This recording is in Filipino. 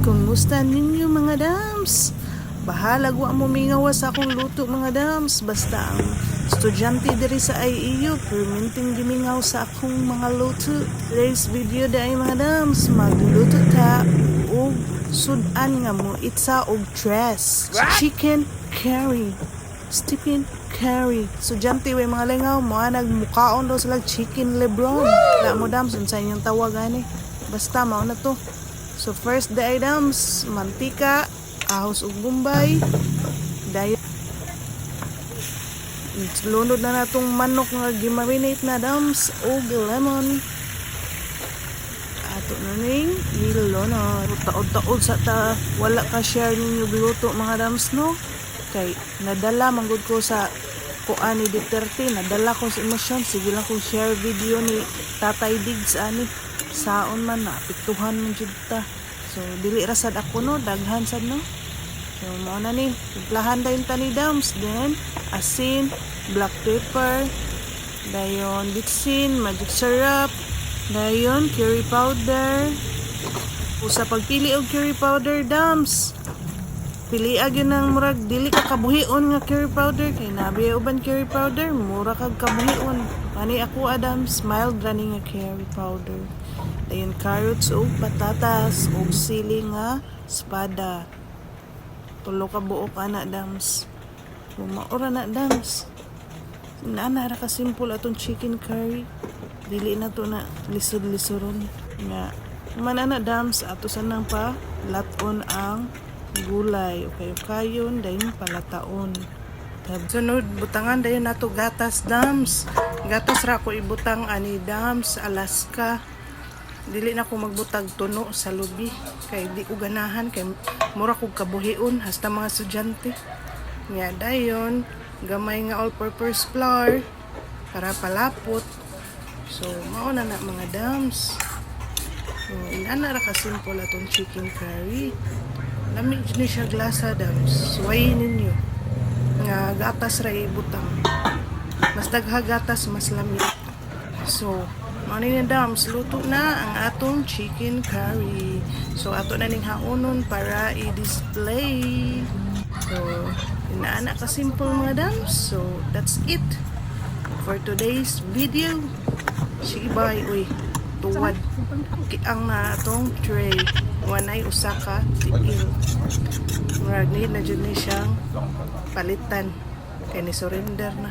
Kumusta ninyo mga dams? Bahala ko ang mumingawa sa akong luto mga dams. Basta ang estudyante diri sa IEU perminting gimingaw sa akong mga luto. Today's video dahil mga dams, magluto ta og sudan nga mo itsa og dress. Chicken curry. Chicken curry. Estudyante way mga lingaw mo nagmukaon daw sila chicken lebron. La mo dams unsa inyong tawag ani? Basta mao na to. So first the items, mantika, ahos ug bombay, dayon lunod na natong manok nga gimarinate na dams ug lemon. Ato na ning nilunod. Taod-taod sa ta wala ka share ninyo gluto mga dams no. Kay nadala manggod ko sa kuan ni Duterte, nadala ko sa emosyon, sige lang kong share video ni Tatay Diggs ani. Saon man na apektuhan man jud ta. So dili ra sad ako no, daghan sad no. So mao na ni, timplahan dayon ta ni dams, then asin, black pepper, dayon bitsin, magic syrup, dayon curry powder. Usa pagpili og curry powder dams, pili gyud nang murag dili ka kabuhion nga curry powder kay nabi uban curry powder mura kag kabuhion. Ani ako Adams mild running nga curry powder. Dayon carrots o patatas o sili nga espada. Tulo ka buok ana dams. Maura na dams. Nana ra ka simple atong chicken curry. Dili na to na lisod-lisoron nga. Manana dams ato sanang pa laton ang gulay o kayo-kayon dayon palataon. Sunod butangan dayon nato gatas dams. Gatas ra ko ibutang ani dams Alaska. Dili na ko magbutag tuno sa lubi kay di ko ganahan kay mura kog kabuhion hasta mga estudyante. Nya dayon gamay nga all-purpose flour para palapot. So mao na mga dams. So inana ra ka simple atong chicken curry. Lami ni siya glasa dams. Suwayin ninyo nga gatas ra ibutang. Mas dagha gatas mas lami. So mao ni dams, luto na ang atong chicken curry. So ato na ning haonon para i-display. So inaana ka simple mga dams. So that's it for today's video. Sige bye uy. Tuwad ang na atong tray. Wanay usa ka tigil. Murag need na jud ni siyang palitan kay ni surrender na.